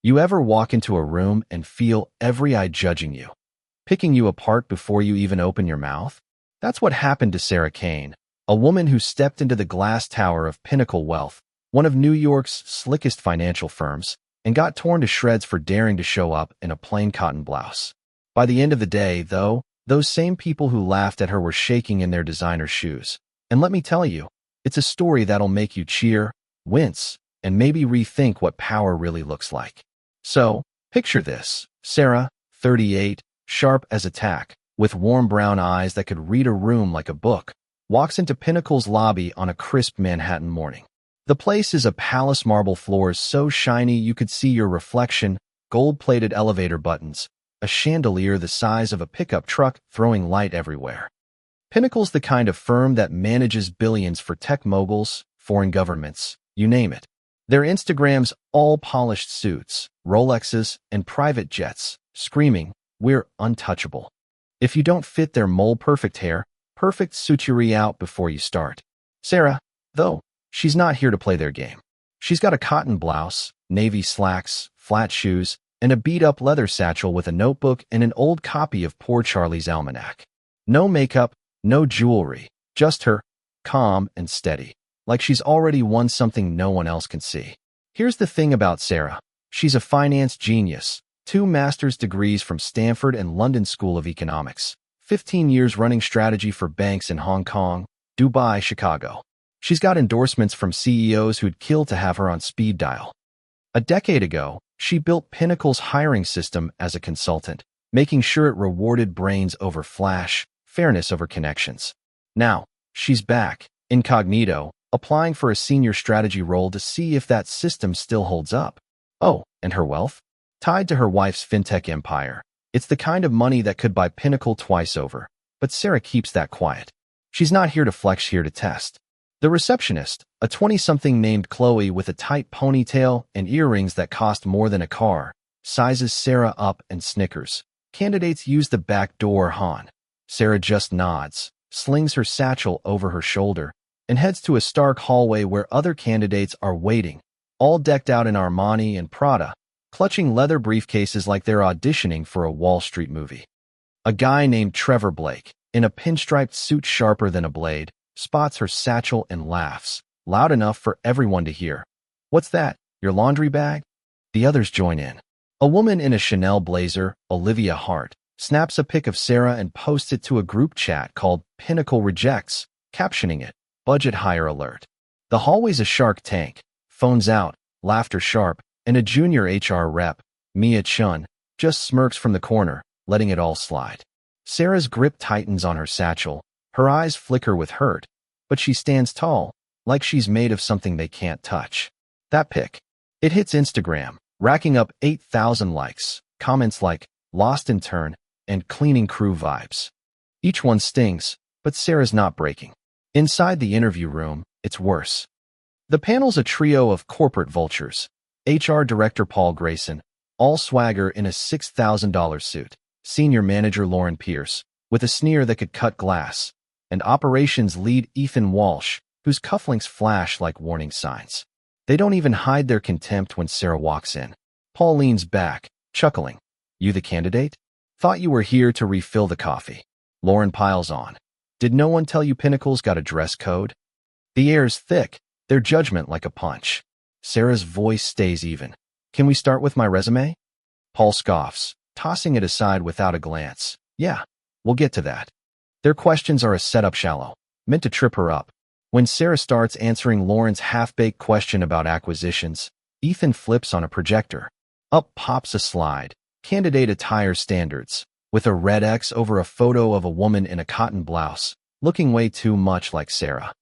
You ever walk into a room and feel every eye judging you, picking you apart before you even open your mouth? That's what happened to Sarah Kane, a woman who stepped into the glass tower of Pinnacle Wealth, one of New York's slickest financial firms, and got torn to shreds for daring to show up in a plain cotton blouse. By the end of the day, though, those same people who laughed at her were shaking in their designer shoes. And let me tell you, it's a story that'll make you cheer, wince, and maybe rethink what power really looks like. So, picture this. Sarah, 38, sharp as a tack, with warm brown eyes that could read a room like a book, walks into Pinnacle's lobby on a crisp Manhattan morning. The place is a palace, marble floors so shiny you could see your reflection, gold-plated elevator buttons, a chandelier the size of a pickup truck throwing light everywhere. Pinnacle's the kind of firm that manages billions for tech moguls, foreign governments, you name it. Their Instagrams all polished suits, Rolexes, and private jets, screaming, "We're untouchable." If you don't fit their mold-perfect hair, perfect suturery out before you start. Sarah, though, she's not here to play their game. She's got a cotton blouse, navy slacks, flat shoes, and a beat-up leather satchel with a notebook and an old copy of Poor Charlie's Almanac. No makeup, no jewelry, just her, calm and steady, like she's already won something no one else can see. Here's the thing about Sarah. She's a finance genius, 2 master's degrees from Stanford and London School of Economics, 15 years running strategy for banks in Hong Kong, Dubai, Chicago. She's got endorsements from CEOs who'd kill to have her on speed dial. A decade ago, she built Pinnacle's hiring system as a consultant, making sure it rewarded brains over flash, fairness over connections. Now, she's back, incognito, applying for a senior strategy role to see if that system still holds up. Oh, and her wealth? Tied to her wife's fintech empire. It's the kind of money that could buy Pinnacle twice over, but Sarah keeps that quiet. She's not here to flex, here to test. The receptionist, a 20-something named Chloe with a tight ponytail and earrings that cost more than a car, sizes Sarah up and snickers. Candidates use the back door, hon. Sarah just nods, slings her satchel over her shoulder, and heads to a stark hallway where other candidates are waiting, all decked out in Armani and Prada, clutching leather briefcases like they're auditioning for a Wall Street movie. A guy named Trevor Blake, in a pinstriped suit sharper than a blade, spots her satchel and laughs, loud enough for everyone to hear. "What's that, your laundry bag?" The others join in. A woman in a Chanel blazer, Olivia Hart, snaps a pic of Sarah and posts it to a group chat called Pinnacle Rejects, captioning it, "Budget hire alert." The hallway's a shark tank, phones out, laughter sharp, and a junior HR rep, Mia Chun, just smirks from the corner, letting it all slide. Sarah's grip tightens on her satchel, her eyes flicker with hurt, but she stands tall, like she's made of something they can't touch. That pic. It hits Instagram, racking up 8,000 likes, comments like, "Lost in turn," and "cleaning crew vibes." Each one stings, but Sarah's not breaking. Inside the interview room, it's worse. The panel's a trio of corporate vultures. HR Director Paul Grayson, all swagger in a $6,000 suit. Senior Manager Lauren Pierce, with a sneer that could cut glass. And Operations Lead Ethan Walsh, whose cufflinks flash like warning signs. They don't even hide their contempt when Sarah walks in. Paul leans back, chuckling. "You the candidate? Thought you were here to refill the coffee." Lauren piles on. "Did no one tell you Pinnacle's got a dress code?" The air's thick, their judgment like a punch. Sarah's voice stays even. "Can we start with my resume?" Paul scoffs, tossing it aside without a glance. "Yeah, we'll get to that." Their questions are a setup, shallow, meant to trip her up. When Sarah starts answering Lauren's half-baked question about acquisitions, Ethan flips on a projector. Up pops a slide, candidate attire standards, with a red X over a photo of a woman in a cotton blouse, looking way too much like Sarah.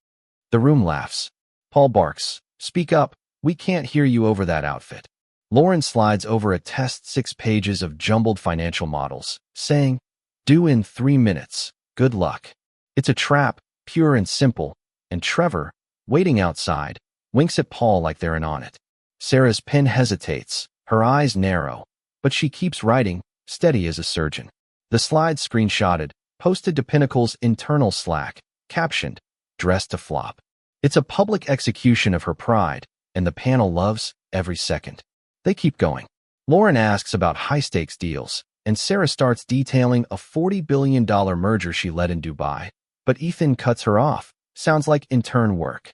The room laughs. Paul barks, "Speak up, we can't hear you over that outfit." Lauren slides over a test 6 pages of jumbled financial models, saying, "Due in 3 minutes. Good luck." It's a trap, pure and simple, and Trevor, waiting outside, winks at Paul like they're in on it. Sarah's pen hesitates, her eyes narrow, but she keeps writing, steady as a surgeon. The slide's screenshotted, posted to Pinnacle's internal Slack, captioned, "Dressed to flop." It's a public execution of her pride, and the panel loves every second. They keep going. Lauren asks about high-stakes deals, and Sarah starts detailing a $40 billion merger she led in Dubai. But Ethan cuts her off. Sounds like intern work.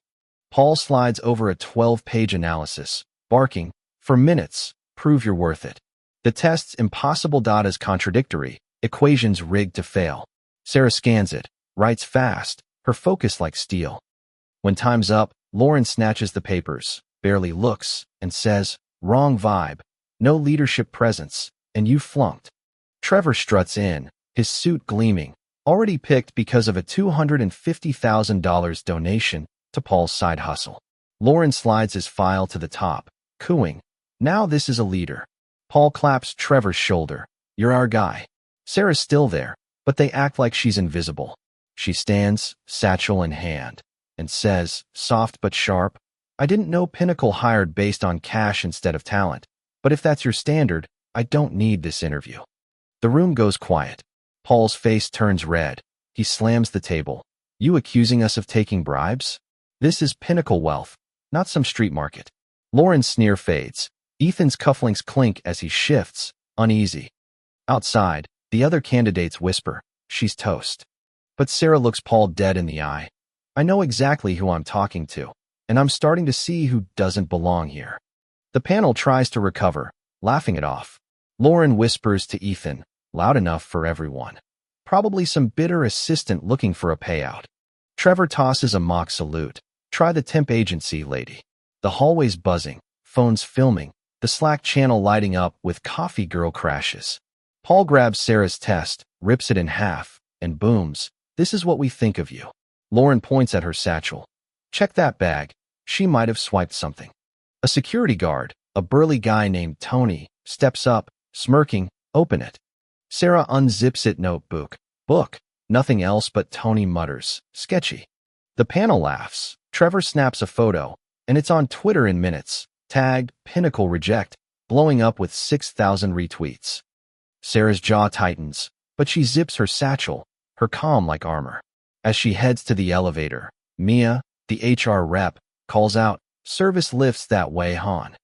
Paul slides over a 12-page analysis, barking, "For minutes, prove you're worth it." The test's impossible data's contradictory, equations rigged to fail. Sarah scans it, writes fast, her focus like steel. When time's up, Lauren snatches the papers, barely looks, and says, "Wrong vibe. No leadership presence, and you flunked." Trevor struts in, his suit gleaming, already picked because of a $250,000 donation to Paul's side hustle. Lauren slides his file to the top, cooing, "Now this is a leader." Paul claps Trevor's shoulder, "You're our guy." Sarah's still there, but they act like she's invisible. She stands, satchel in hand, and says, soft but sharp, "I didn't know Pinnacle hired based on cash instead of talent, but if that's your standard, I don't need this interview." The room goes quiet. Paul's face turns red. He slams the table. "You accusing us of taking bribes? This is Pinnacle wealth, not some street market." Lauren's sneer fades. Ethan's cufflinks clink as he shifts, uneasy. Outside, the other candidates whisper, "She's toast." But Sarah looks Paul dead in the eye. "I know exactly who I'm talking to, and I'm starting to see who doesn't belong here." The panel tries to recover, laughing it off. Lauren whispers to Ethan, loud enough for everyone. Probably some bitter assistant looking for a payout. Trevor tosses a mock salute. "Try the temp agency, lady." The hallway's buzzing, phones filming, the Slack channel lighting up with coffee girl crashes. Paul grabs Sarah's test, rips it in half, and booms, "This is what we think of you." Lauren points at her satchel. "Check that bag. She might have swiped something." A security guard, a burly guy named Tony, steps up, smirking, "Open it." Sarah unzips it notebook. Book. Nothing else but Tony mutters, "Sketchy." The panel laughs. Trevor snaps a photo, and it's on Twitter in minutes, tagged Pinnacle Reject, blowing up with 6,000 retweets. Sarah's jaw tightens, but she zips her satchel, her calm like armor. As she heads to the elevator, Mia, the HR rep, calls out, "Service lifts that way, hon."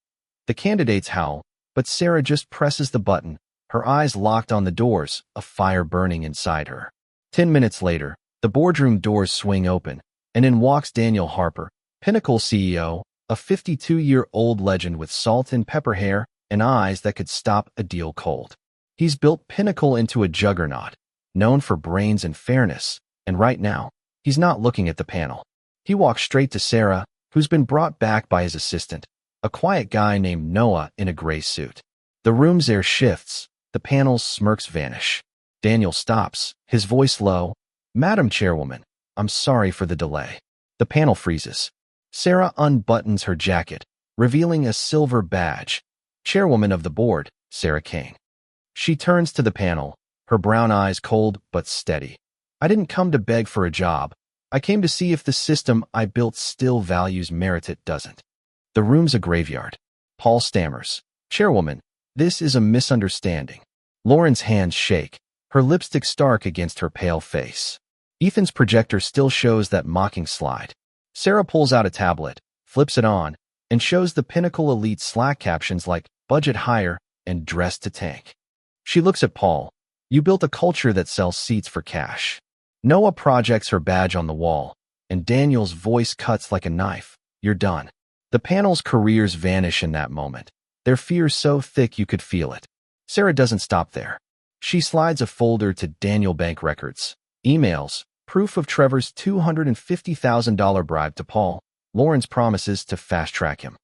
The candidates howl, but Sarah just presses the button, her eyes locked on the doors, a fire burning inside her. 10 minutes later, the boardroom doors swing open, and in walks Daniel Harper, Pinnacle CEO, a 52-year-old legend with salt and pepper hair and eyes that could stop a deal cold. He's built Pinnacle into a juggernaut, known for brains and fairness, and right now, he's not looking at the panel. He walks straight to Sarah, who's been brought back by his assistant, a quiet guy named Noah in a gray suit. The room's air shifts, the panel's smirks vanish. Daniel stops, his voice low, "Madam Chairwoman, I'm sorry for the delay." The panel freezes. Sarah unbuttons her jacket, revealing a silver badge. Chairwoman of the board, Sarah Kane. She turns to the panel, her brown eyes cold but steady. "I didn't come to beg for a job. I came to see if the system I built still values merit. It doesn't." The room's a graveyard. Paul stammers, "Chairwoman, this is a misunderstanding." Lauren's hands shake, her lipstick stark against her pale face. Ethan's projector still shows that mocking slide. Sarah pulls out a tablet, flips it on, and shows the Pinnacle Elite Slack captions like "budget higher" and "dress to tank." She looks at Paul. "You built a culture that sells seats for cash." Noah projects her badge on the wall, and Daniel's voice cuts like a knife, "You're done." The panel's careers vanish in that moment, their fears so thick you could feel it. Sarah doesn't stop there. She slides a folder to Daniel bank records, emails, proof of Trevor's $250,000 bribe to Paul, Lauren's promises to fast-track him.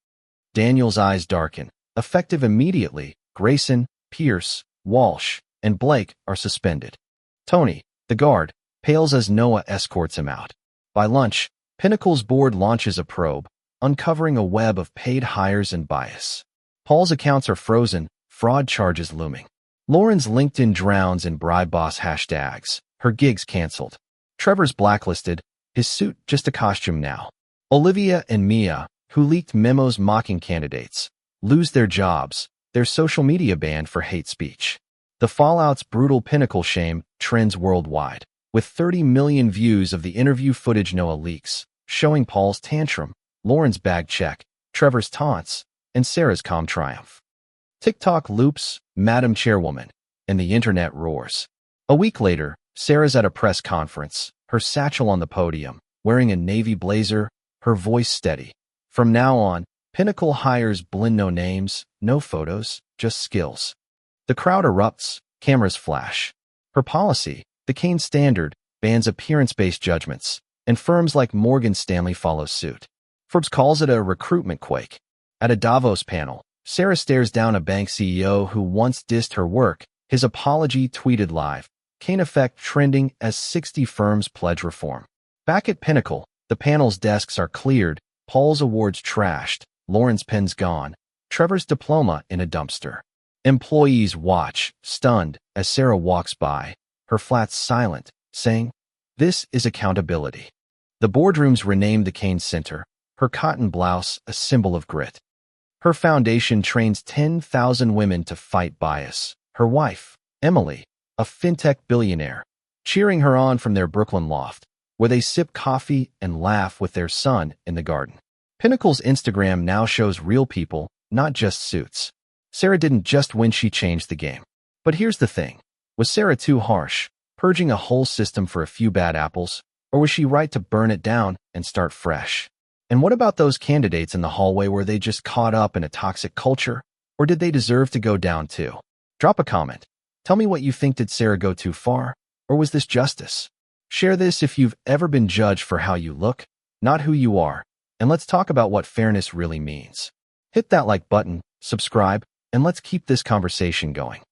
Daniel's eyes darken, effective immediately. Grayson, Pierce, Walsh, and Blake are suspended. Tony, the guard, pales as Noah escorts him out. By lunch, Pinnacle's board launches a probe, uncovering a web of paid hires and bias. Paul's accounts are frozen, fraud charges looming. Lauren's LinkedIn drowns in bribe boss hashtags, her gigs canceled. Trevor's blacklisted, his suit just a costume now. Olivia and Mia, who leaked memos mocking candidates, lose their jobs, their social media banned for hate speech. The fallout's brutal Pinnacle shame trends worldwide, with 30 million views of the interview footage Noah leaks, showing Paul's tantrum, Lauren's bag check, Trevor's taunts, and Sarah's calm triumph. TikTok loops, Madam Chairwoman, and the internet roars. A week later, Sarah's at a press conference, her satchel on the podium, wearing a navy blazer, her voice steady. From now on, Pinnacle hires blend no names, no photos, just skills. The crowd erupts, cameras flash. Her policy, the Kane Standard, bans appearance-based judgments, and firms like Morgan Stanley follow suit. Forbes calls it a recruitment quake. At a Davos panel, Sarah stares down a bank CEO who once dissed her work. His apology tweeted live. Kane effect trending as 60 firms pledge reform. Back at Pinnacle, the panel's desks are cleared, Paul's awards trashed, Lauren's pen's gone, Trevor's diploma in a dumpster. Employees watch, stunned, as Sarah walks by, her flat silent, saying, "This is accountability." The boardrooms renamed the Kane Center, her cotton blouse a symbol of grit. Her foundation trains 10,000 women to fight bias. Her wife, Emily, a fintech billionaire, cheering her on from their Brooklyn loft, where they sip coffee and laugh with their son in the garden. Pinnacle's Instagram now shows real people, not just suits. Sarah didn't just win, she changed the game. But here's the thing. Was Sarah too harsh, purging a whole system for a few bad apples? Or was she right to burn it down and start fresh? And what about those candidates in the hallway? Were they just caught up in a toxic culture? Or did they deserve to go down too? Drop a comment. Tell me what you think. Did Sarah go too far? Or was this justice? Share this if you've ever been judged for how you look, not who you are. And let's talk about what fairness really means. Hit that like button, subscribe, and let's keep this conversation going.